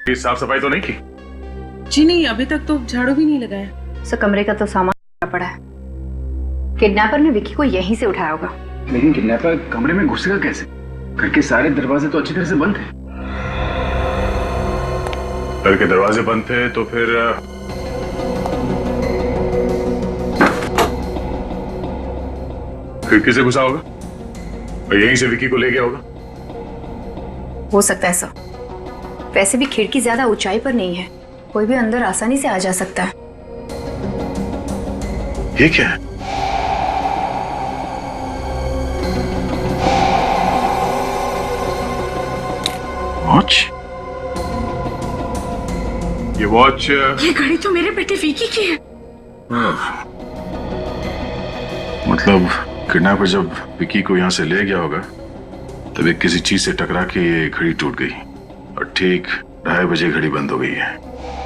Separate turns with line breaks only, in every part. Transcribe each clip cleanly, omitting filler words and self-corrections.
ये साफ सफाई तो नहीं की?
जी नहीं, अभी तक तो झाड़ू भी नहीं लगाया।
सर कमरे का तो सामान पड़ा है। किडनैपर ने विक्की को यहीं से उठाया होगा।
लेकिन किडनैपर कमरे में घुसेगा कैसे? घर के सारे दरवाजे तो अच्छी तरह से बंद थे।
घर के दरवाजे बंद थे तो फिर खिड़की से घुसा होगा और यहीं से विक्की को ले गया होगा।
हो सकता है सर। वैसे भी खिड़की ज्यादा ऊंचाई पर नहीं है, कोई भी अंदर आसानी से आ जा सकता है।
ये क्या है? वॉच? ये वॉच?
ये घड़ी तो मेरे बेटे विकी की है।
मतलब किडनैपर जब विक्की को यहां से ले गया होगा तब एक किसी चीज से टकरा के ये घड़ी टूट गई और ठीक 2:30 बजे घड़ी बंद हो गई है।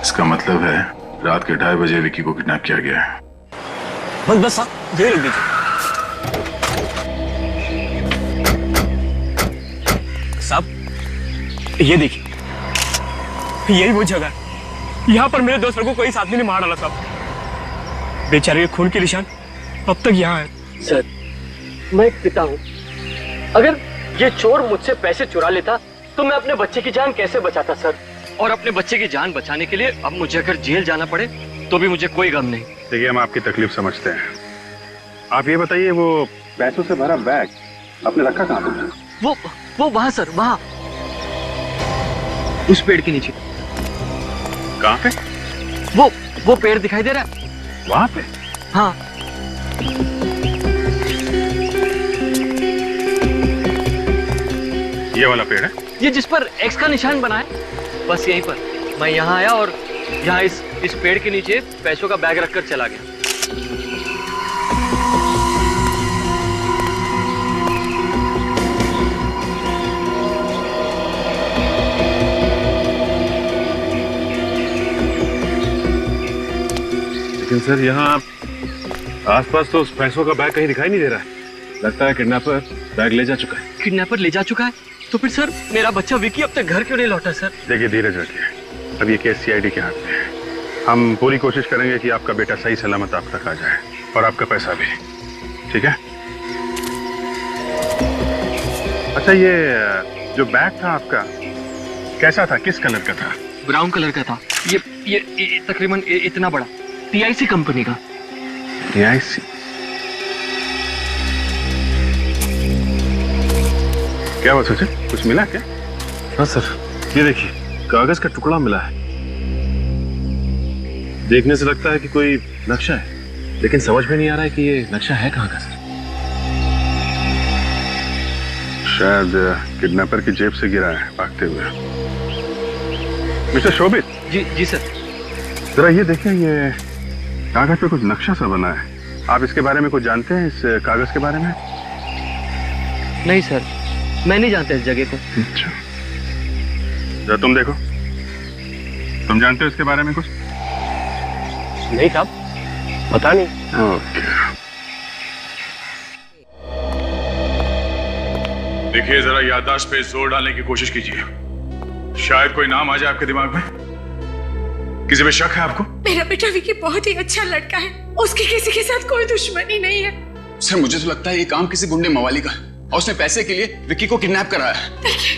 इसका मतलब है रात के 2:30 बजे विक्की को किडनैप किया गया है।
बस बस साहब, घड़ी लग दीजिए साहब। ये देखिए, यही वो जगह है। यहाँ पर मेरे दोस्त को कोई आदमी ने मार डाला साहब। बेचारे के खून के निशान अब तक यहाँ है।
सर, मैं एक पिता हूँ। अगर ये चोर मुझसे पैसे चुरा लेता तो मैं अपने बच्चे की जान कैसे बचाता सर? और अपने बच्चे की जान बचाने के लिए अब मुझे अगर जेल जाना पड़े तो भी मुझे कोई गम नहीं।
देखिए, हम आपकी तकलीफ समझते हैं। आप ये बताइए, वो पैसों से भरा बैग आपने रखा कहाँ पे?
वो वहाँ सर, वहाँ उस पेड़ के नीचे।
कहाँ पे?
वो पेड़ दिखाई दे रहा है
वहाँ पे?
हाँ।
ये वाला पेड़ है?
ये जिस पर एक्स का निशान बना है, बस यहीं पर मैं यहाँ आया और यहाँ इस पेड़ के नीचे पैसों का बैग रखकर चला गया।
लेकिन सर, यहाँ आसपास तो उस पैसों का बैग कहीं दिखाई नहीं दे रहा है। लगता है किडनैपर बैग ले जा चुका है।
किडनैपर ले जा चुका है? तो फिर सर मेरा बच्चा विकी अब तक घर क्यों नहीं लौटा सर?
देखिए, धीरज रखिए। अब ये केस सीआईडी के हाथ में है। हम पूरी कोशिश करेंगे कि आपका बेटा सही सलामत आप तक आ जाए और आपका पैसा भी। ठीक है? अच्छा, ये जो बैग था आपका कैसा था? किस कलर का था?
ब्राउन कलर का था। ये तकरीबन इतना बड़ा, टीआईसी कंपनी का।
टीआईसी? क्या बात सोचे, कुछ मिला क्या? हाँ सर, ये देखिए, कागज का टुकड़ा मिला है। देखने से लगता है कि कोई नक्शा है, लेकिन समझ में नहीं आ रहा है कि ये नक्शा है कहाँ का सर। शायद किडनैपर की जेब से गिरा है भागते हुए। मिस्टर शोभित।
जी सर।
जरा ये देखिए, ये कागज पे कुछ नक्शा सा बना है। आप इसके बारे में कुछ जानते हैं, इस कागज के बारे में?
नहीं सर, मैं नहीं जानता इस जगह को।
अच्छा, जरा तुम देखो, तुम जानते हो इसके बारे में कुछ?
नहीं साहब, पता नहीं।
ओके। देखिए, जरा याददाश्त पे जोर डालने की कोशिश कीजिए। शायद कोई नाम आ जाए आपके दिमाग में। किसी पे शक है आपको?
मेरा बेटा विकी बहुत ही अच्छा लड़का है, उसकी किसी के साथ कोई दुश्मनी नहीं है।
सर, मुझे तो लगता है ये काम किसी गुंडे मवाली का है और उसने पैसे के लिए विक्की को किडनैप कराया है।
देखिए,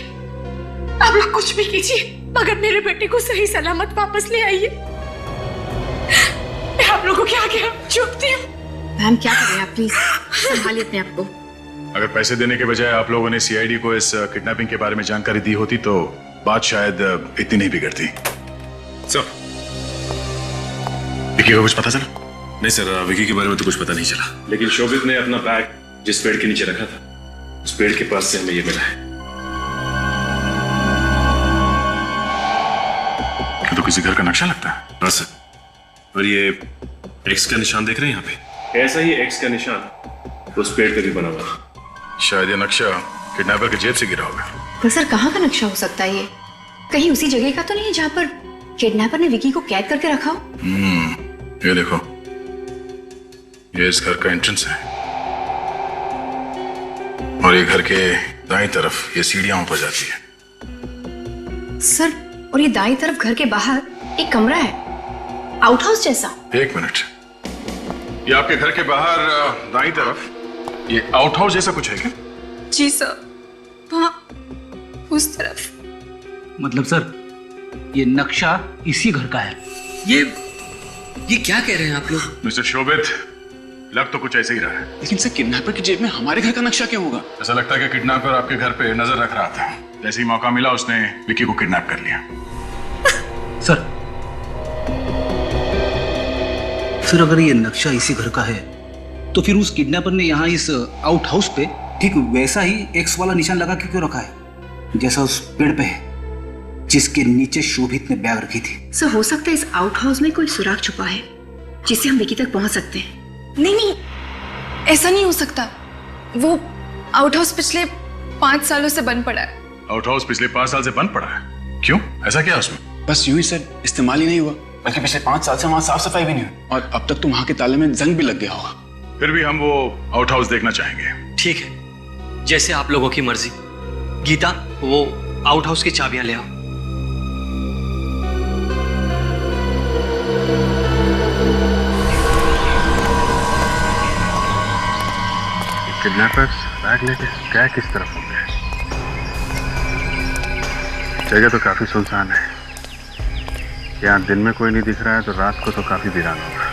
आप लोग कुछ भी कीजिए मगर मेरे बेटे को सही सलामत वापस ले आइए। मैं आप लोगों के आगे झुकती हूँ।
मैम क्या कर रहे हैं आप? प्लीज संभालिए अपने आप को।
अगर पैसे देने के बजाय आप लोगों ने सीआईडी को इस किडनैपिंग के बारे में जानकारी दी होती तो बात शायद इतनी नहीं बिगड़ती। सर, विकी को कुछ पता चला?
नहीं सर, विकी के बारे में तो कुछ पता नहीं चला, लेकिन शोभित ने अपना बैग जिस पेड़ के नीचे रखा था, उस पेड़ के पास से हमें ये मिला है।
तो किसी घर का नक्शा लगता है।
हाँ सर, और ये एक्स का निशान देख रहे हैं यहाँ पे? ऐसा ही एक्स का निशान उस पेड़ पे भी बना हुआ।
शायद ये नक्शा किडनैपर की जेब से गिरा होगा।
पर सर कहाँ का नक्शा हो सकता है ये? कहीं उसी जगह का तो नहीं है जहाँ पर किडनैपर ने विकी को कैद करके रखा हो?
ये देखो, ये इस घर का एंट्रेंस है और ये घर के दाईं तरफ ये सीढ़ियां ऊपर जाती है।
सर और ये दाईं तरफ घर के बाहर एक कमरा है, आउट हाउस जैसा।
एक मिनट, ये आपके घर के बाहर दाईं तरफ ये आउट हाउस जैसा कुछ है क्या?
जी सर, वहाँ उस तरफ।
मतलब सर ये नक्शा इसी घर का है।
ये क्या कह रहे हैं आप लोग?
मिस्टर शोभित, लग तो कुछ ऐसे ही रहा है।
लेकिन सर, किडनैपर की जेब में हमारे घर का नक्शा क्यों होगा?
ऐसा लगता है कि किडनैपर आपके घर पे नजर रख रहा था। जैसे ही मौका मिला उसने विक्की को किडनैप कर लिया।
सर अगर ये नक्शा इसी घर का है तो फिर उस किडनैपर ने यहाँ इस आउट हाउस पे ठीक वैसा ही एक्स वाला निशान लगा के क्यों रखा है, जैसा उस पेड़ पे है जिसके नीचे शोभित ने बैग रखी थी।
सर हो सकता है इस आउट हाउस में कोई सुराग छुपा है जिससे हम विकी तक पहुंच सकते हैं।
नहीं, ऐसा नहीं हो सकता। वो आउट हाउस पिछले 5 सालों से बंद पड़ा है।
आउट हाउस पिछले 5 साल से बंद पड़ा है? क्यों, ऐसा क्या है उसमें?
बस यूं ही सर, इस्तेमाल ही नहीं हुआ, बल्कि पिछले 5 साल से वहां साफ सफाई भी नहीं हुई, और अब तक तो वहां के ताले में जंग भी लग गया होगा।
फिर भी हम वो आउट हाउस देखना चाहेंगे।
ठीक है, जैसे आप लोगों की मर्जी। गीता, वो आउट हाउस की चाबियां ले आओ।
किडनैपर्स बैग लेके क्या किस तरफ हो गए? जगह तो काफी सुनसान है। यहाँ दिन में कोई नहीं दिख रहा है तो रात को तो काफी वीरान होगा।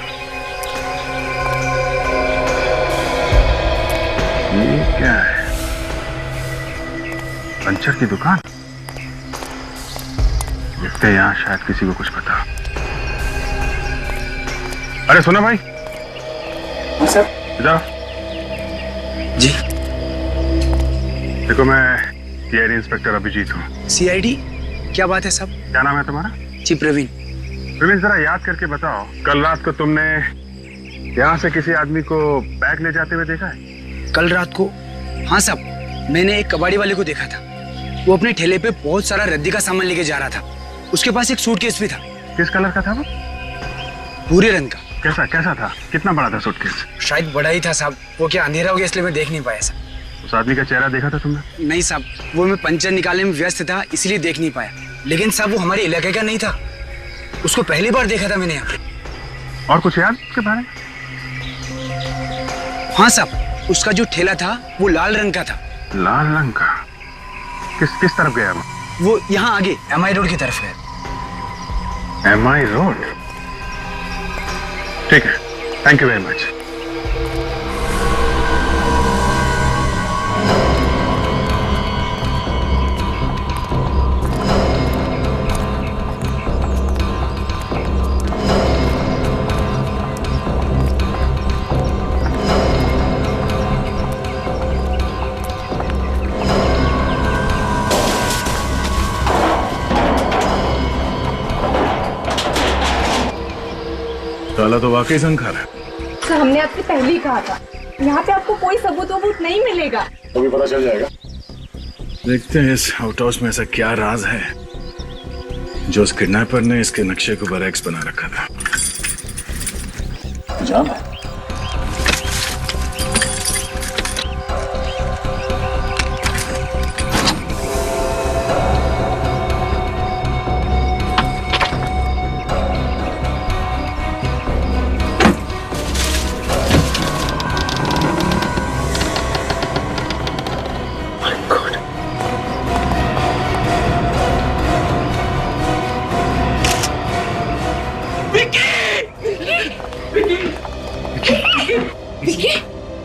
ये क्या है? पंचर की दुकान। देखते हैं, यहाँ शायद किसी को कुछ पता। अरे सुना भाई।
सर।
इधर
जी।
देखो, मैं सीआईडी इंस्पेक्टर अभिजीत हूँ।
सीआईडी? क्या बात है साहब?
क्या नाम है तुम्हारा?
जी प्रवीण।
प्रवीण, जरा याद करके बताओ, कल रात को तुमने यहाँ से किसी आदमी को बैग ले जाते हुए देखा है?
कल रात को? हाँ साहब, मैंने एक कबाड़ी वाले को देखा था। वो अपने ठेले पे बहुत सारा रद्दी का सामान लेके जा रहा था। उसके पास एक सूटकेस भी था।
किस कलर का था वो?
भूरे रंग का।
कैसा था? कितना बड़ा था सूटकेस?
शायद बड़ा ही था साहब। वो क्या अंधेरा हो गया इसलिए मैं देख नहीं पाया साहब।
उस आदमी का चेहरा देखा था तुमने?
नहीं साहब, वो मैं पंचर निकालने में व्यस्त था इसलिए देख नहीं पाया। लेकिन साहब वो हमारे इलाके का नहीं था। उसको पहली बार देखा था मैंने यहाँ पे।
और कुछ याद उसके बारे में?
हाँ साहब, उसका जो ठेला था वो लाल रंग का था।
लाल रंग का? किस तरफ गया वो?
वो यहाँ आगे MI रोड की तरफ गया।
MI road? ठीक है, थैंक यू वेरी मच। साला तो वाकई संग खा रहा है।
सर, हमने आपसे पहले ही कहा था, यहाँ पे आपको कोई सबूत नहीं मिलेगा।
अभी पता चल जाएगा। देखते हैं इस आउट हाउस में ऐसा क्या राज है जो उस किडनैपर ने इसके नक्शे को बरैक्स बना रखा था। जान है।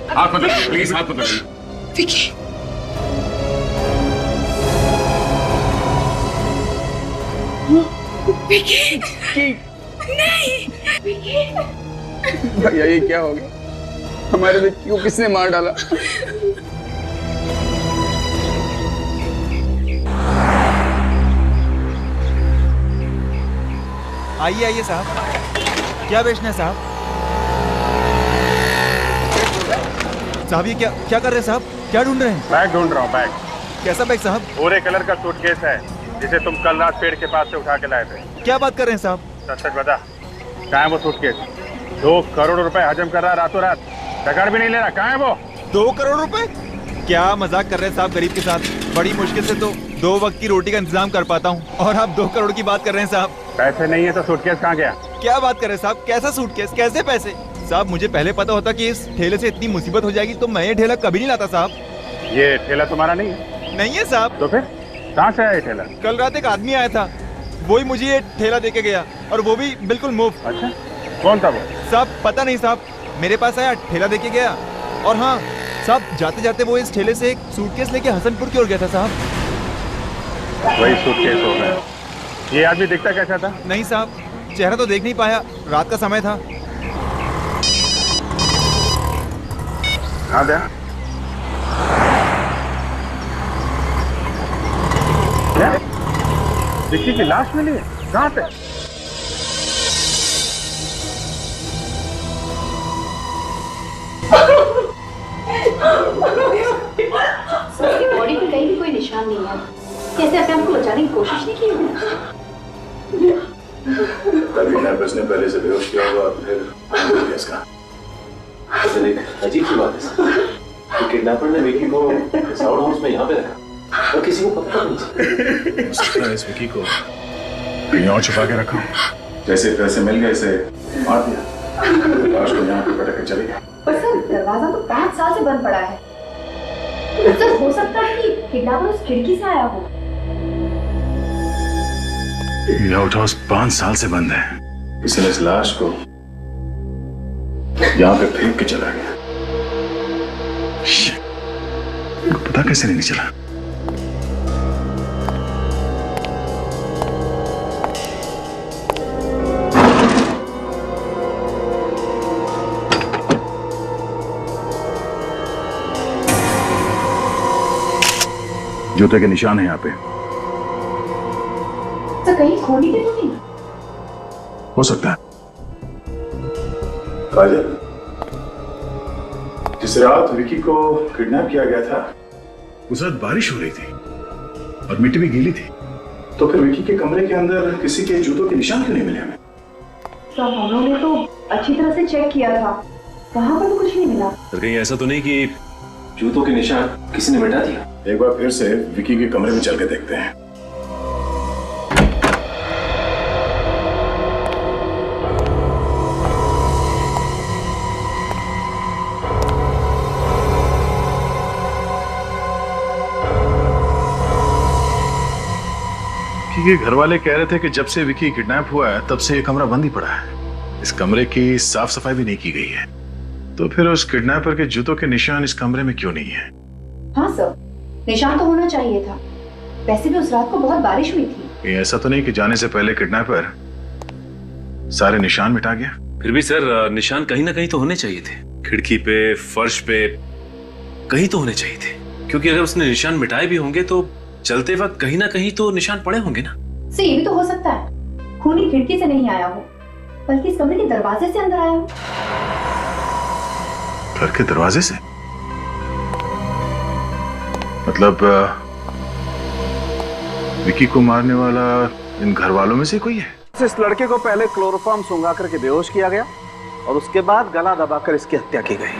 हाथ मत लगाइए, प्लीज हाथ मत लगाइए।
विकी, विकी, नहीं, विकी।
भैया ये क्या हो गया? हमारे विक्की को किसने मार डाला?
आइए साहब, क्या बेचना है साहब? साहब ये क्या कर रहे हैं साहब? क्या ढूंढ रहे हैं?
बैग ढूंढ रहा हूँ। बैग?
कैसा बैग साहब?
भूरे कलर का सूटकेस है जिसे तुम कल रात पेड़ के पास से उठा के लाए थे।
क्या बात कर रहे हैं साहब?
सच बता, कहाँ है वो सूटकेस? 2 करोड़ रुपए हजम कर रहा है रातों रात, टकर भी नहीं ले रहा। कहाँ है वो?
2 करोड़ रुपए? क्या मजाक कर रहे हैं साहब गरीब के साथ? बड़ी मुश्किल से तो 2 वक्त की रोटी का इंतजाम कर पाता हूँ और आप 2 करोड़ की बात कर रहे हैं साहब।
पैसे नहीं है तो सूटकेस कहाँ गया?
क्या बात कर रहे हैं साहब? कैसा सूटकेस, कैसे पैसे? साहब मुझे पहले पता होता कि इस ठेले से इतनी मुसीबत हो जाएगी तो मैं ये ठेला कभी नहीं लाता साहब।
ये ठेला तुम्हारा नहीं है?
नहीं है साहब।
तो फिर कहाँ से आया ये ठेला?
कल रात एक आदमी आया था, वही मुझे ये ठेला देके गया और वो भी बिल्कुल मुफ्त।
अच्छा, कौन था वो?
साहब पता नहीं साहब, मेरे पास आया, ठेला देके गया और हाँ साहब जाते जाते वो इस ठेले से एक सूटकेस लेके हसनपुर की ओर गया था साहब।
वही सूटकेस हो गया। ये आदमी दिखता कैसा था?
नहीं साहब, चेहरा तो देख नहीं पाया, रात का समय था।
हाँ दया, विक्की की लाश मिली है? कहाँ पे?
बॉडी पे कहीं भी कोई निशान नहीं है। कैसे अपने आप को बचाने की कोशिश नहीं की?
किडनैपर्स ने पहले से बेहोश किया होगा, फिर इसका
एक अजीब सी बात है सर, किडनैपर ने विकी को इस आउट हाउस में यहाँ पे रखा और किसी को पता नहीं चला।
इस विकी को कहीं और छुपा के रखा, जैसे पैसे मिल गए इसे मार दिया, लाश को यहाँ पे पटक के चले गए।
पर सर दरवाजा तो 5 साल से बंद पड़ा है। सर हो सकता है कि किडनैपर उस खिड़की से आया हो।
ये आउट हाउस 5 साल से बंद है, किसी ने इस लाश को यहाँ पे फेंक के चला गया। पता कैसे नहीं चला? जूते के निशान है यहाँ पे।
तो कहीं खोली के तो नहीं?
हो सकता है। काजल, जिस रात विकी को किडनैप किया गया था उस रात बारिश हो रही थी और मिट्टी भी गीली थी, तो फिर विकी के कमरे के अंदर किसी के जूतों के निशान क्यों नहीं मिले हमें?
सर हम लोगों ने तो अच्छी तरह से चेक किया था, वहां पर तो कुछ नहीं मिला।
कहीं ऐसा तो नहीं कि जूतों के निशान किसी ने मिटा दिया?
एक बार फिर से विकी के कमरे में चल के देखते हैं। विकी के घर वाले कह रहे थे कि जब से विकी किडनैप हुआ है तब से ये कमरा बंद ही पड़ा है, इस कमरे की साफ सफाई भी नहीं की गई है, तो फिर उस किडनैपर के जूतों के निशान इस कमरे में क्यों नहीं है?
हाँ सर, निशान तो होना चाहिए था। वैसे भी उस रात को बहुत बारिश हुई थी।
ये ऐसा तो नहीं कि जाने से पहले किडनैपर सारे निशान मिटा गया?
फिर भी सर निशान कहीं ना कहीं तो होने चाहिए थे, खिड़की पे, फर्श पे, कहीं तो होने चाहिए थे, क्योंकि अगर उसने निशान मिटाए भी होंगे तो चलते वक्त कहीं ना कहीं तो निशान पड़े होंगे ना।
सर ये भी तो हो सकता है खूनी खिड़की से नहीं आया हो, बल्कि इस कमरे के दरवाजे से अंदर आया हो।
घर के दरवाजे से? मतलब विकी को मारने वाला इन घर वालों में से कोई है?
इस लड़के को पहले क्लोरोफॉर्म सुंघा करके बेहोश किया गया और उसके बाद गला दबाकर इसकी हत्या की गई।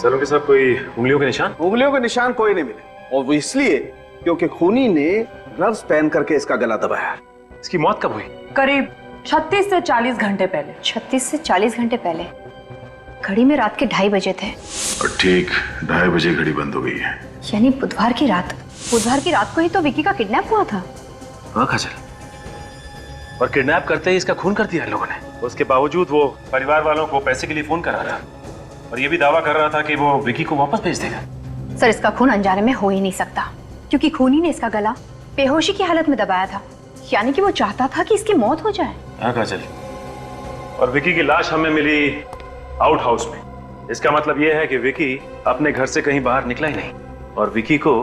सर के साथ कोई उंगलियों के निशान?
उंगलियों के निशान कोई नहीं मिले, और वो इसलिए क्योंकि खूनी ने ग्लव्स पहन करके इसका गला दबाया।
इसकी मौत कब हुई?
करीब 36 से 40 घंटे पहले।
36 से 40 घंटे पहले? घड़ी में रात के 2:30 बजे थे
और ठीक 2:30 बजे घड़ी बंद हो गई है,
यानी बुधवार की रात। बुधवार की रात को ही तो विकी का किडनैप हुआ था।
हाँ काजल, और किडनैप करते ही इसका खून कर दिया इन लोगों ने। उसके बावजूद वो परिवार वालों को पैसे के लिए फोन कर रहा था और ये भी दावा कर रहा था कि वो विकी को वापस भेज देगा।
सर इसका खून अनजाने में हो ही नहीं सकता, क्योंकि खूनी ने इसका गला बेहोशी की हालत में दबाया था, यानी कि वो चाहता था कि इसकी मौत हो जाए।
हाँ काजल, और विकी की लाश हमें मिली आउट हाउस में, इसका मतलब यह है कि विकी अपने घर से कहीं बाहर निकला ही नहीं और विकी को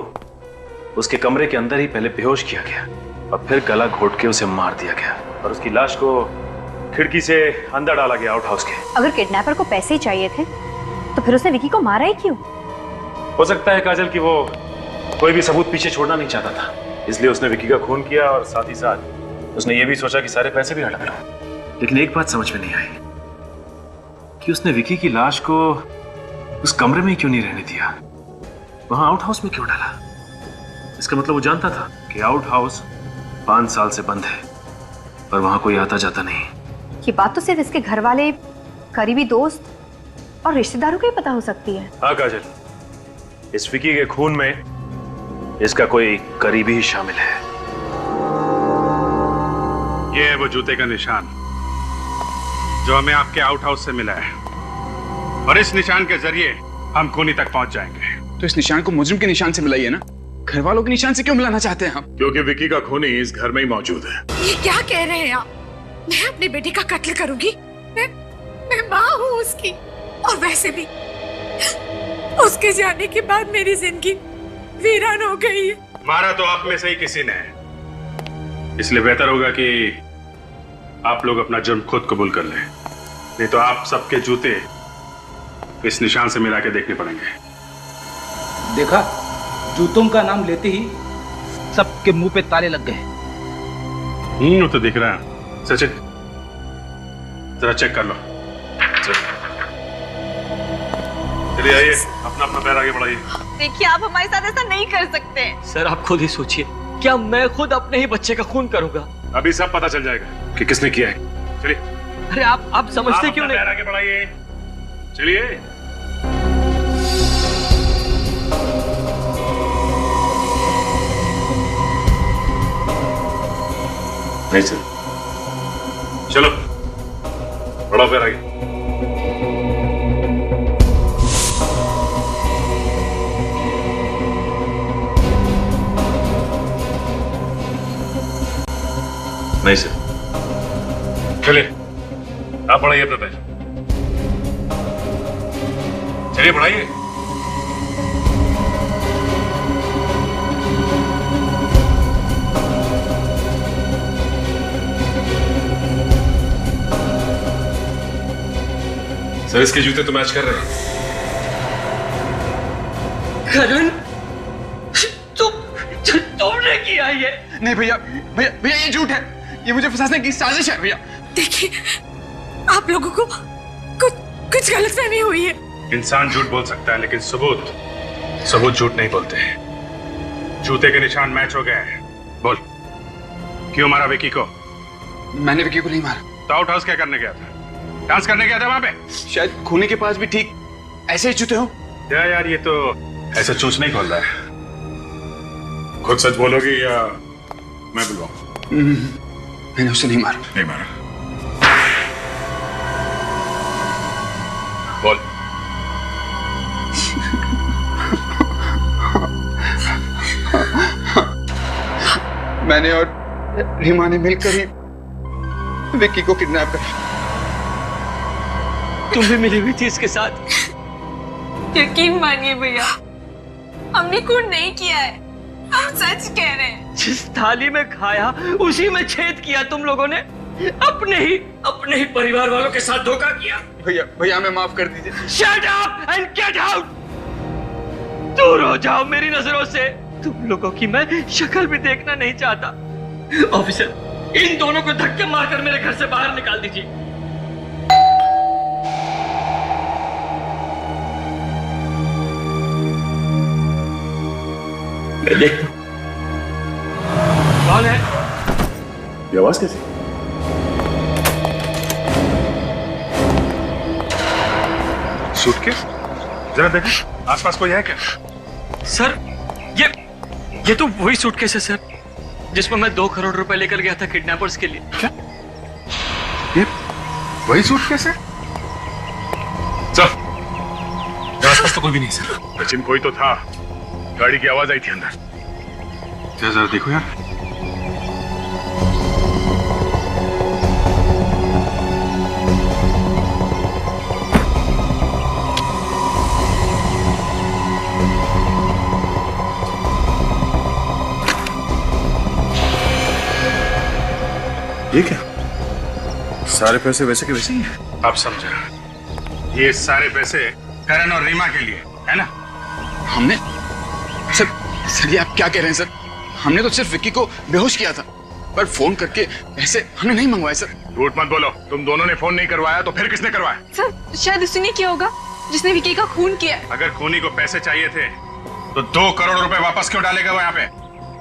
उसके कमरे के अंदर ही पहले बेहोश किया गया और फिर गला घोट के उसे मार दिया गया और उसकी लाश को खिड़की से अंदर डाला गया आउट हाउस के।
अगर किडनैपर को पैसे ही चाहिए थे तो फिर उसने विकी को मारा ही क्यों?
हो सकता है काजल कि वो कोई भी सबूत पीछे छोड़ना नहीं चाहता था, इसलिए उसने विकी का खून किया और साथ ही साथ उसने ये भी सोचा कि सारे पैसे भी हड़प लूं। लेकिन एक बात समझ में नहीं आई कि उसने विकी की लाश को उस कमरे में ही क्यों नहीं रहने दिया वहां आउट हाउस में क्यों डाला? इसका मतलब वो जानता था कि आउट हाउस 5 साल से बंद है, पर वहां कोई आता जाता नहीं।
ये बात तो सिर्फ इसके घर वाले, करीबी दोस्त और रिश्तेदारों को ही पता हो सकती है।
हाँ काजल, इस विकी के खून में इसका कोई करीबी ही शामिल है।
ये है वो जूते का निशान जो हमें आपके आउट हाउस से मिला है, और इस निशान के जरिए हम खूनी तक पहुंच जाएंगे।
तो इस निशान को मुजरिम के निशान से मिलाइए ना, घर वालों के निशान से क्यों मिलाना चाहते हैं हम?
क्योंकि विकी का खूनी इस घर में ही मौजूद है।
ये क्या कह रहे हैं आप? मैं अपनी बेटी का कत्ल करूंगी? मैं माँ हूँ उसकी, और वैसे भी उसके जाने के बाद मेरी जिंदगी वीरान हो गई है।
मारा तो आप में से ही किसी ने, इसलिए बेहतर होगा कि आप लोग अपना जुर्म खुद कबूल कर लें, नहीं तो आप सबके जूते इस निशान से मिला के देखने पड़ेंगे।
देखा, जूतों का नाम लेते ही सबके मुंह पे ताले लग गए।
वो तो दिख रहा है। सचिन, जरा चेक कर लो। चलिए आइए, अपना अपना पैर आगे बढ़ाइए।
देखिए, आप हमारे साथ ऐसा नहीं कर सकते।
सर आप खुद ही सोचिए, क्या मैं खुद अपने ही बच्चे का खून करूंगा?
अभी सब पता चल जाएगा कि किसने किया है। चलिए।
अरे आप समझते क्यों नहीं?
पैर आगे बढ़ाइए। चलिए। नहीं सर, चलो बढ़ाओ पैर आगे। नहीं सर, चलिए आप बढ़ाइए अपना पैर। चलिए बढ़ाइए। सर इसके जूते तो मैच कर रहे हैं।
करण, तुमने किया ये?
नहीं भैया, भैया भैया ये झूठ है, ये मुझे फंसाने की साजिश है भैया।
देखिए, आप लोगों को कुछ गलतफहमी हुई है।
इंसान झूठ बोल सकता है, लेकिन सबूत झूठ नहीं बोलते। जूते के निशान मैच हो गए हैं। बोल, क्यों मारा विकी को?
मैंने विकी को नहीं मारा।
तो आउट हाउस क्या करने गया था? डांस करने गया था वहां पे?
शायद खूनी के पास भी ठीक ऐसे ही जूते हो।
यार ये तो ऐसा चूच नहीं खोल रहा है। खुद सच बोलोगी या मैं बुलवाऊं?
मैंने उसे नहीं मारा।
नहीं मारा? बोल।
मैंने और रीमा ने मिलकर ही विक्की को किडनैप कर।
तुम भी मिली हुई थी इसके साथ?
यकीन मानिए भैया, हमने खून नहीं किया है, हम सच कह रहे हैं।
जिस थाली में खाया उसी में छेद किया तुम लोगों ने। अपने ही परिवार वालों के साथ धोखा किया।
भैया हमें माफ कर दीजिए।
Shut up and get out! दूर हो जाओ मेरी नजरों से। तुम लोगों की मैं शक्ल भी देखना नहीं चाहता। ऑफिसर, इन दोनों को धक्के मारकर मेरे घर से बाहर निकाल दीजिए। मैं देखता हूं कौन है।
ये आवाज कैसी? सूटकेस? जरा देखें आसपास कोई है क्या?
सर ये तो वही सूटकेस है सर, जिसमें मैं 2 करोड़ रुपए लेकर गया था किडनैपर्स के लिए।
क्या? ये वही सूटकेस है? सर, आसपास तो कोई भी नहीं सर। सचिन, कोई तो था। गाड़ी की आवाज आई थी अंदर। जरा देखो यार। ये क्या? सारे पैसे वैसे के वैसे ही हैं। आप समझा, ये सारे पैसे करण और रीमा के लिए है ना?
हमने सर ये आप क्या कह रहे हैं सर? हमने तो सिर्फ विक्की को बेहोश किया था, पर फोन करके पैसे हमने नहीं मंगवाए सर।
झूठ मत बोलो, तुम दोनों ने फोन नहीं करवाया तो फिर किसने करवाया?
सर शायद उसी ने किया होगा जिसने विकी का खून किया है।
अगर खूनी को पैसे चाहिए थे तो 2 करोड़ रुपए वापस क्यों डालेगा वो यहाँ पे?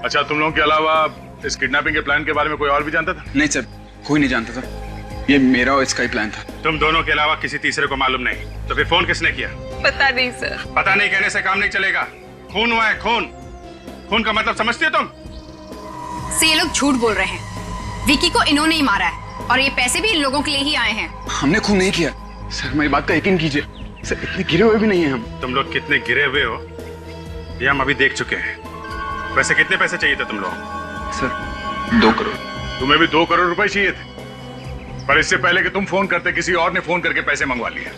अच्छा, तुम लोगों के अलावा इस किडनैपिंग के प्लान के बारे में कोई और भी जानता था?
नहीं सर, कोई नहीं जानता था। ये मेरा और इसका ही प्लान था।
तुम दोनों के अलावा किसी तीसरे को मालूम नहीं? तो फिर फोन किसने किया?
पता नहीं सर।
पता नहीं कहने से काम नहीं चलेगा। खून हुआ है, खून। खून का मतलब समझती हो तुम?
से ये लोग झूठ बोल रहे हैं। विकी को इन्होंने ही मारा है और ये पैसे भी इन लोगों के लिए ही आए हैं।
हमने खून नहीं किया सर, मेरी बात का यकीन कीजिए सर, इतने गिरे हुए भी नहीं हैं हम।
तुम लोग कितने गिरे हुए हो ये हम अभी देख चुके हैं। वैसे कितने पैसे चाहिए थे तुम लोग?
सर 2 करोड़।
तुम्हें भी 2 करोड़ रुपए चाहिए थे, पर इससे पहले कि तुम फोन करते किसी और ने फोन करके पैसे मंगवा लिए।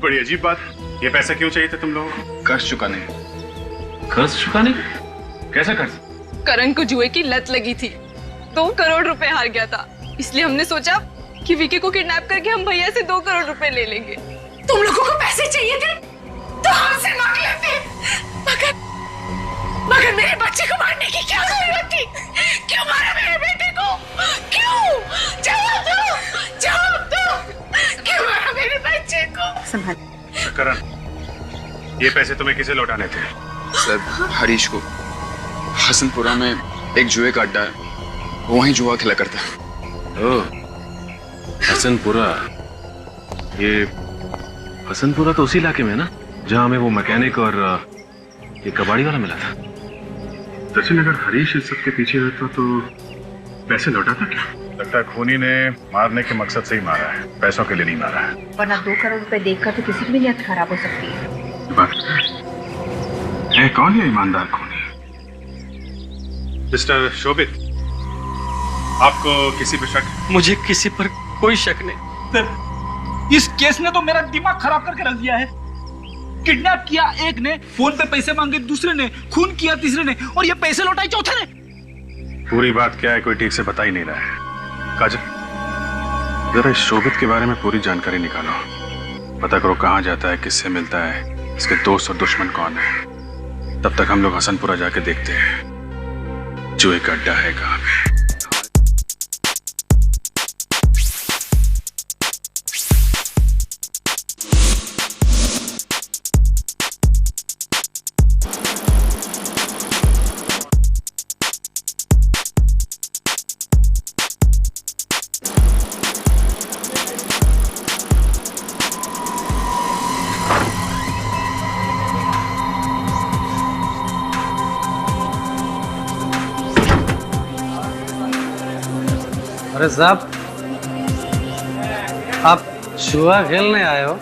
बड़ी अजीब बात। ये पैसे क्यों चाहिए थे तुम लोगों को?
कर्ज चुकाने।
कर्ज चुकाने? कैसा कर्ज?
करण को जुए की लत लगी थी, 2 करोड़ रुपए हार गया था, इसलिए हमने सोचा कि विकी को किडनैप करके हम भैया से 2 करोड़ रुपए ले लेंगे।
तुम लोगों को पैसे चाहिए थे तो हमसे मांग लेते, मगर मेरे बच्चे को मारने की क्या जरूरत थी? क्यों मारा मेरे बेटे को? क्यों? जवाब दो, जवाब दो। क्यों मारा मेरे बच्चे को?
संभाल।
करण, ये पैसे तुम्हें किसे लौटाने थे?
सर हरीश को। हसनपुरा में एक जुए का अड्डा है, वो वहीं जुआ खेला करता है।
ओह, हसनपुरा। ये हसनपुरा तो उसी इलाके में है ना जहां हमें वो मैकेनिक और ये कबाड़ी वाला मिला था।
सचिन, अगर हरीश इस सब के पीछे रहता तो पैसे लौटाता क्या? लगता है खूनी ने मारने के मकसद से ही मारा है, पैसों के लिए नहीं मारा है।
वरना 2 करोड़ रुपए देखकर तो किसी की भी नीयत खराब हो सकती है।
बात है कौन है ईमानदार खूनी? मिस्टर शोभित, आपको किसी पर शक?
मुझे किसी पर कोई शक नहीं।
सर, इस केस ने तो मेरा दिमाग खराब करके रख दिया है। किडनैप किया एक ने, फोन पे पैसे मांगे दूसरे ने, खून किया तीसरे ने, और ये पैसे लौटाए चौथे ने।
पूरी बात क्या है कोई ठीक से बता ही नहीं रहा है। काजल, जरा इस शोभित के बारे में पूरी जानकारी निकालो। पता करो कहाँ जाता है, किससे मिलता है, इसके दोस्त और दुश्मन कौन है। तब तक हम लोग हसनपुरा जाके देखते हैं जुए का अड्डा है कहाँ पे।
अरे साहब, आप जुआ खेलने आए हो?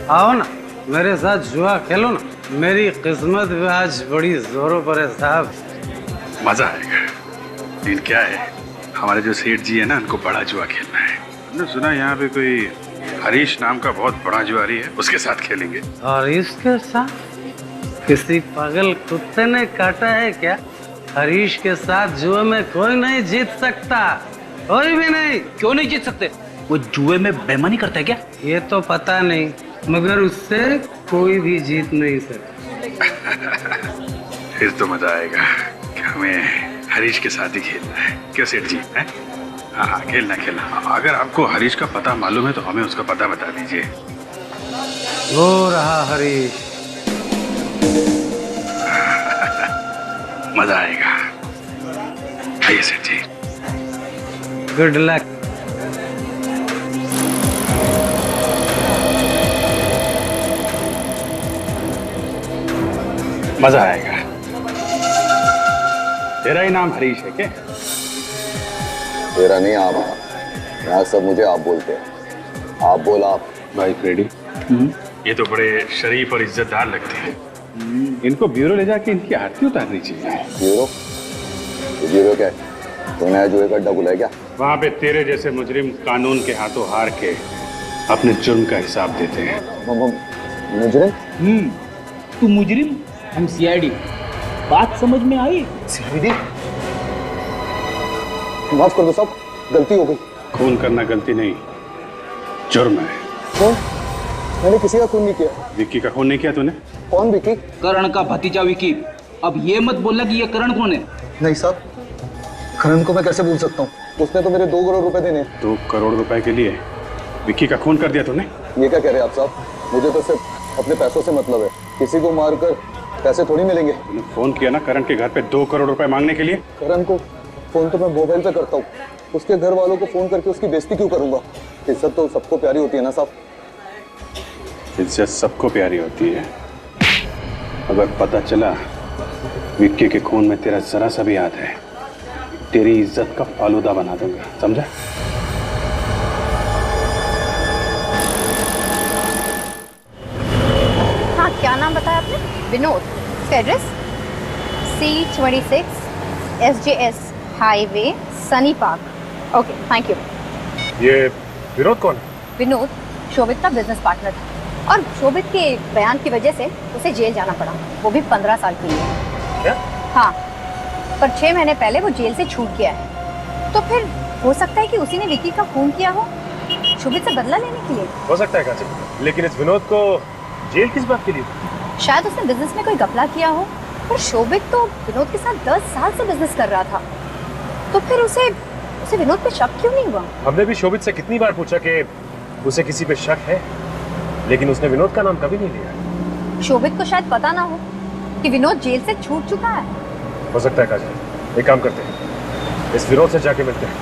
आओ ना, मेरे साथ जुआ खेलो ना। मेरी किस्मत भी आज बड़ी जोरों पर है साहब।
मजा आएगा। लेकिन क्या है, हमारे जो सेठ जी है ना, उनको बड़ा जुआ खेलना है। हमने सुना यहाँ पे कोई हरीश नाम का बहुत बड़ा जुआरी है, उसके साथ खेलेंगे।
और इसके साथ किसी पागल कुत्ते ने काटा है क्या? हरीश के साथ जुए में कोई नहीं जीत सकता, कोई भी नहीं।
क्यों नहीं जीत सकते? वो जुए में बेईमानी करता है क्या?
ये तो पता नहीं, मगर उससे कोई भी जीत नहीं सकता।
फिर तो मजा आएगा कि हमें हरीश के साथ ही खेलना है। क्यों सेठ जी? हाँ, खेलना खेलना। अगर आपको हरीश का पता मालूम है तो हमें उसका पता बता दीजिए।
वो रहा हरीश।
मजा आएगा। आइए सेठ जी।
Good luck.
मजा आएगा। तेरा ही नाम हरीश है क्या?
तेरा नहीं, आप। यहाँ सब मुझे आप बोलते हैं। आप बोल आप।
भाई फ्रेडी, ये तो बड़े शरीफ और इज्जतदार लगते हैं। इनको ब्यूरो ले जाके इनकी आरती उतारनी चाहिए।
ब्यूरो? ये ब्यूरो क्या है? तुमने जुए का अड्डा बुलाया क्या?
वहाँ पे तेरे जैसे मुजरिम कानून के हाथों हार के अपने जुर्म का हिसाब देते हैं।
मुजरिम?
तू मुजरिम, हम सीआईडी। बात समझ में आई?
सीआईडी? माफ कर दो साहब, गलती हो गई।
खून करना गलती नहीं, जुर्म है।
कौन? मैंने किसी का खून नहीं किया।
विक्की का खून नहीं किया तूने?
कौन विक्की?
करण का भतीजा विक्की। अब ये मत बोलना कि ये करण कौन है।
नहीं साहब, करण को मैं कैसे भूल सकता हूँ? उसने तो मेरे 2 करोड़ रुपए देने।
2 करोड़ रुपए के लिए विक्की का खून कर दिया तूने?
ये क्या कह रहे हैं आप साहब? मुझे तो सिर्फ अपने पैसों से मतलब है। किसी को मारकर पैसे थोड़ी मिलेंगे।
फोन किया ना करण के घर पे 2 करोड़ रुपए मांगने के लिए।
करण को फोन तो मैं मोबाइल पे करता हूँ, उसके घर वालों को फोन करके उसकी बेइज्जती क्यों करूंगा? इज्जत तो सबको प्यारी होती है ना साहब।
इज्जत सबको प्यारी होती है, अगर पता चला विक्की के खून में तेरा जरा सा भी हाथ है, तेरी इज्जत का फालूदा बना दूंगा, समझा?
हाँ, क्या नाम बताया आपने? विनोद। इसका address C26 SJS highway Sunny park. Okay, thank you.
ये विनोद कौन है?
विनोद शोभित का बिजनेस पार्टनर था और शोभित के बयान की वजह से उसे जेल जाना पड़ा, वो भी 15 साल के लिए।
क्या?
हाँ, पर 6 महीने पहले वो जेल से छूट गया है। तो फिर हो सकता है कि उसी ने विक्की का खून किया हो, शोभित से बदला लेने के लिए।
हो सकता है कांचन, लेकिन इस विनोद को जेल किस बात के लिए?
शायद उसने बिजनेस में कोई घपला किया हो, पर शोभित तो विनोद के साथ 10 साल से बिजनेस कर रहा था, तो फिर उसे विनोद पे शक क्यों नहीं हुआ?
हमने भी शोभित से कितनी बार पूछा कि उसे किसी पे शक है, लेकिन उसने विनोद का नाम कभी नहीं लिया।
शोभित को शायद पता ना हो कि विनोद जेल से छूट चुका है।
हो सकता है काजल, एक काम करते हैं, इस विनोद से जाके मिलते हैं।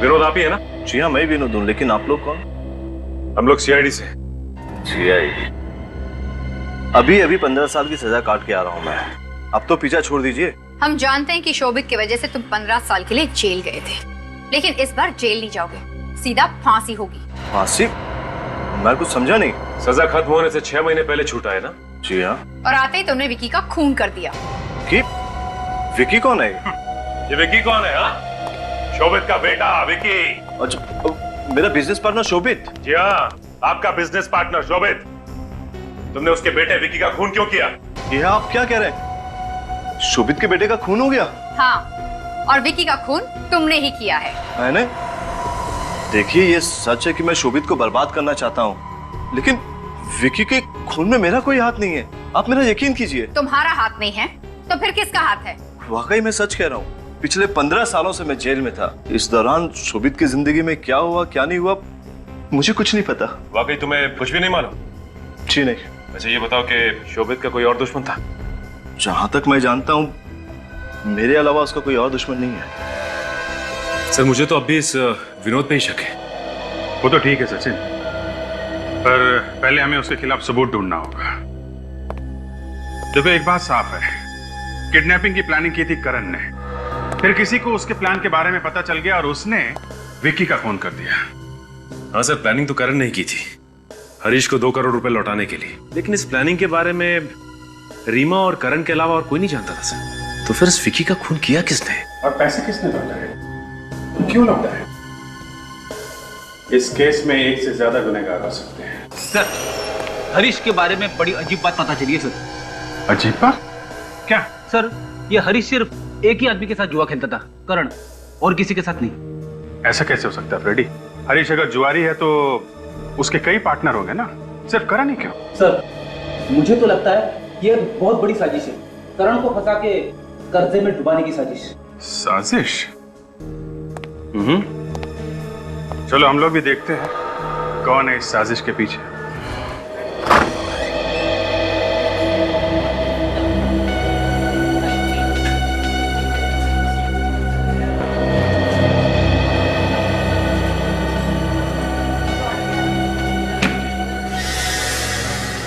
विनोद आप ही है ना?
जी हाँ, मैं विनोद हूँ, लेकिन आप लोग कौन?
हम लोग CID से।
CID? अभी 15 साल की सजा काट के आ रहा हूँ मैं, अब तो पीछा छोड़ दीजिए।
हम जानते हैं कि शोभित की वजह से तुम 15 साल के लिए जेल गए थे, लेकिन इस बार जेल नहीं जाओगे, सीधा फांसी होगी।
फांसी? मैं कुछ समझा नहीं।
सजा खत्म होने से 6 महीने पहले छूटा है ना?
जी हाँ।
और आते ही तुमने विक्की का खून कर दिया।
विक्की कौन है?
ये विक्की कौन है? हाँ, शोभित का बेटा विक्की।
अच्छा, मेरा बिजनेस पार्टनर शोभित?
जी हाँ, आपका बिजनेस पार्टनर शोभित। तुमने उसके बेटे विक्की का खून क्यों किया?
ये आप क्या कह रहे हैं? शोभित के बेटे का खून हो गया?
हाँ, और विक्की का खून तुमने ही किया है।
मैंने? देखिए, ये सच है कि मैं शोभित को बर्बाद करना चाहता हूँ, लेकिन विक्की के खून में मेरा कोई हाथ नहीं है, आप मेरा यकीन कीजिए।
तुम्हारा हाथ नहीं है तो फिर किसका हाथ है?
वाकई मैं सच कह रहा हूँ, पिछले 15 सालों से मैं जेल में था। इस दौरान शोभित की जिंदगी में क्या हुआ क्या नहीं हुआ मुझे कुछ नहीं पता।
वाकई तुम्हें कुछ भी नहीं मालूम?
जी नहीं।
अच्छा ये बताओ कि शोभित का कोई और दुश्मन था?
जहां तक मैं जानता हूं मेरे अलावा उसका कोई और दुश्मन नहीं है।
सर मुझे तो अब भी इस विनोद पे ही शक है।
वो तो ठीक है सचिन, पर पहले हमें उसके खिलाफ सबूत ढूंढना होगा। देखो एक बात साफ है, किडनैपिंग की प्लानिंग की थी करण ने, फिर किसी को उसके प्लान के बारे में पता चल गया और उसने विक्की का खून कर दिया।
हाँ सर, प्लानिंग तो करण ने की थी हरीश को 2 करोड़ रुपए लौटाने के लिए, लेकिन इस प्लानिंग के बारे में रीमा और करण के अलावा और कोई नहीं जानता था सर। तो फिर इस विक्की का खून किया किसने?
और पैसे किसने लौटाए? क्यों लौटाए? इस केस में एक से ज्यादा गुनहगार हो सकते हैं।
सर, हरीश के बारे में बड़ी अजीब बात पता चली है सर।
अजीब बात? क्या?
सर, ये हरीश सिर्फ एक ही आदमी के साथ जुआ खेलता था, करण, और किसी के साथ नहीं।
ऐसा कैसे हो सकता है फ्रेडी? हरीश अगर जुआरी है तो उसके कई पार्टनर होंगे ना, सिर्फ करण ही क्यों?
सर, मुझे तो लगता है ये बहुत बड़ी साजिश है, करण को फंसा के कर्जे में डुबाने की साजिश।
साजिश? चलो हम लोग भी देखते हैं कौन है इस साजिश के पीछे।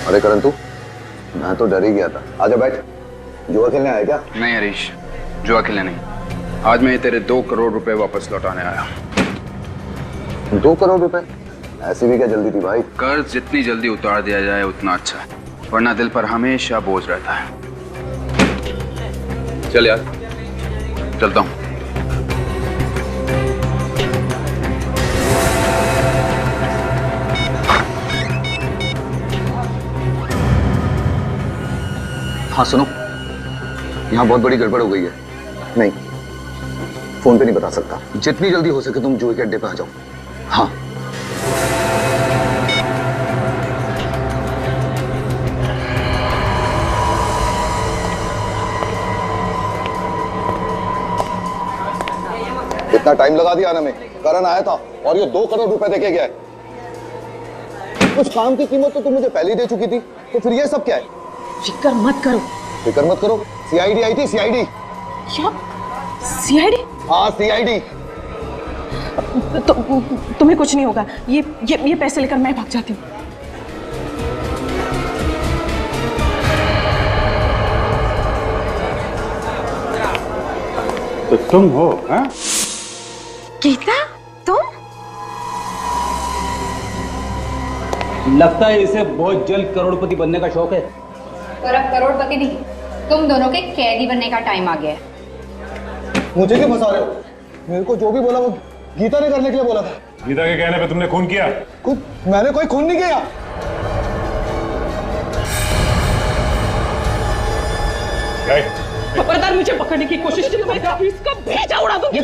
अरे करण तू, मैं तो डर ही गया था। आजा बैठ। जुआ खेलने आया क्या?
नहीं हरीश, जुआ खेलने नहीं, आज मैं तेरे 2 करोड़ रुपए वापस लौटाने आया।
2 करोड़ रुपए? ऐसी भी क्या जल्दी थी भाई?
कर्ज जितनी जल्दी उतार दिया जाए उतना अच्छा है, वरना दिल पर हमेशा बोझ रहता है। चल यार, चलता हूँ।
हाँ सुनो, यहाँ बहुत बड़ी गड़बड़ हो गई है। नहीं, फोन पे नहीं बता सकता। जितनी जल्दी हो सके तुम जुए के अड्डे पे आ जाओ। हाँ। इतना टाइम लगा दिया आने में। करण आया था और ये 2 करोड़ रुपए देके गया है। उस काम की कीमत तो तुम मुझे पहले ही दे चुकी थी, तो फिर ये सब क्या है?
फिक्र मत करो।
फिक्र मत करो? सीआईडी आई थी, सीआईडी।
क्या? सीआईडी?
हाँ सीआईडी।
तुम्हें कुछ नहीं होगा। ये पैसे लेकर मैं भाग जाती हूँ।
तो तुम हो? हाँ?
गीता, तुम?
लगता है इसे बहुत जल्द करोड़पति बनने का शौक है।
पर अब करोड़पति नहीं, तुम दोनों के कैदी बनने का टाइम आ गया है।
मुझे क्यों फंसा रहे हो? मेरे को जो भी बोला वो गीता ने करने के लिए बोला था।
गीता के कहने पे तुमने खून किया?
मैंने कोई खून नहीं किया।
खबरदार मुझे पकड़ने की कोशिश की तो मैं इसका भेजा उड़ा दूंगी।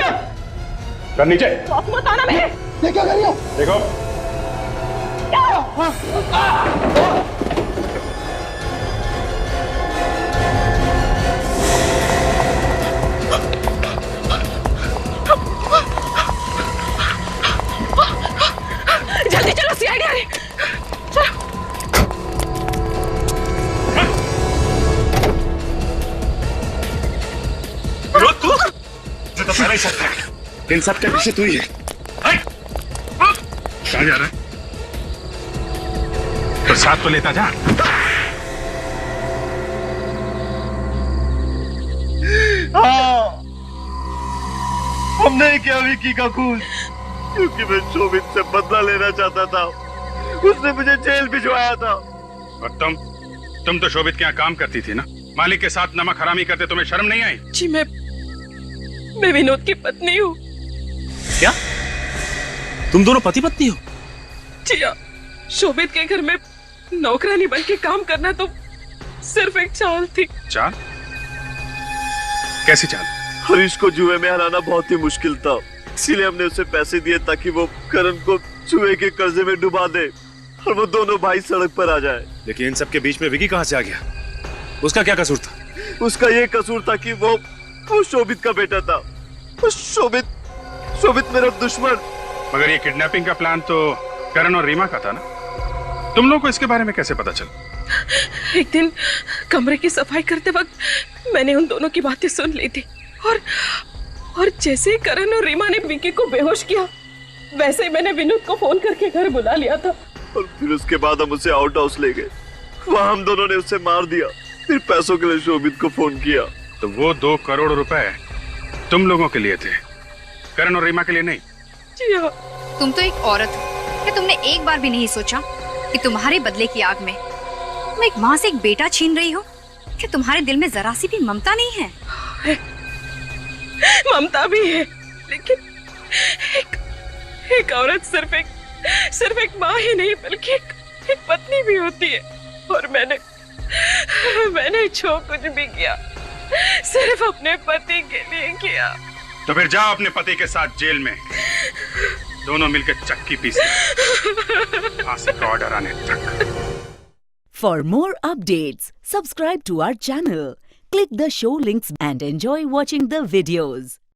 कर नीचे।
मत आना मेरे।
ये क्या कर रही हो?
देखो
जल्दी चलो, सीआईडी आ रही। चलो।
तू तो पहले ही सकता है। इन सब के पीछे तू ही है। कहाँ जा रहा है? तो साथ तो लेता जा।
हाँ, हमने किया विकी का खून, क्योंकि मैं शोभित से बदला लेना चाहता था। उसने मुझे जेल भिजवाया था।
और तुम तो शोभित के यहाँ काम करती थी ना? मालिक के साथ नमक हरामी करते तुम्हें शर्म नहीं आई?
जी मैं विनोद की पत्नी हूँ।
क्या तुम दोनों पति पत्नी हो?
जी हाँ, शोभित के घर में नौकरानी बन के काम करना तो सिर्फ एक चाल थी।
चाल? कैसी चाल?
हरीश को जुए में हराना बहुत ही मुश्किल था, इसीलिए हमने उसे पैसे दिए ताकि वो करण को जुए के कर्जे में डुबा दे और वो दोनों भाई सड़क पर आ जाए।
लेकिन इन सब के बीच में विकी कहाँ से आ गया? उसका क्या कसूर था?
उसका ये कसूर था कि वो शोभित का बेटा था। शोभित मेरा दुश्मन।
मगर ये किडनैपिंग का प्लान तो करण और रीमा का था ना? तुम लोगों को इसके बारे में कैसे पता चला?
एक दिन कमरे की सफाई करते वक्त मैंने उन दोनों की बातें सुन ली थी और जैसे ही करण और रीमा ने विकी को बेहोश किया, वैसे ही मैंने विनोद को फोन करके घर बुला लिया था।
और फिर उसके बाद हम उसे आउट हाउस ले गए। वहां हम दोनों ने उसे मार दिया, फिर पैसों के लिए शोभित को फोन किया।
तो वो 2 करोड़ रुपए तुम लोगों के लिए थे, करण और रीमा के लिए नहीं?
जी हाँ।
तुम तो एक औरत हो, क्या तुमने एक बार भी नहीं सोचा कि तुम्हारे बदले की आग में तुम एक माँ से एक बेटा छीन रही हो? क्या तुम्हारे दिल में जरा सी भी ममता नहीं है?
ममता भी है, लेकिन एक औरत सिर्फ एक माँ ही नहीं बल्कि एक पत्नी भी होती है। और मैंने जो कुछ भी किया सिर्फ अपने पति के लिए किया।
तो फिर जाओ अपने पति के साथ जेल में, दोनों मिलकर चक्की पीसे फांसी का ऑर्डर आने तक।
For more updates, subscribe to our channel, click the show links and enjoy watching the videos.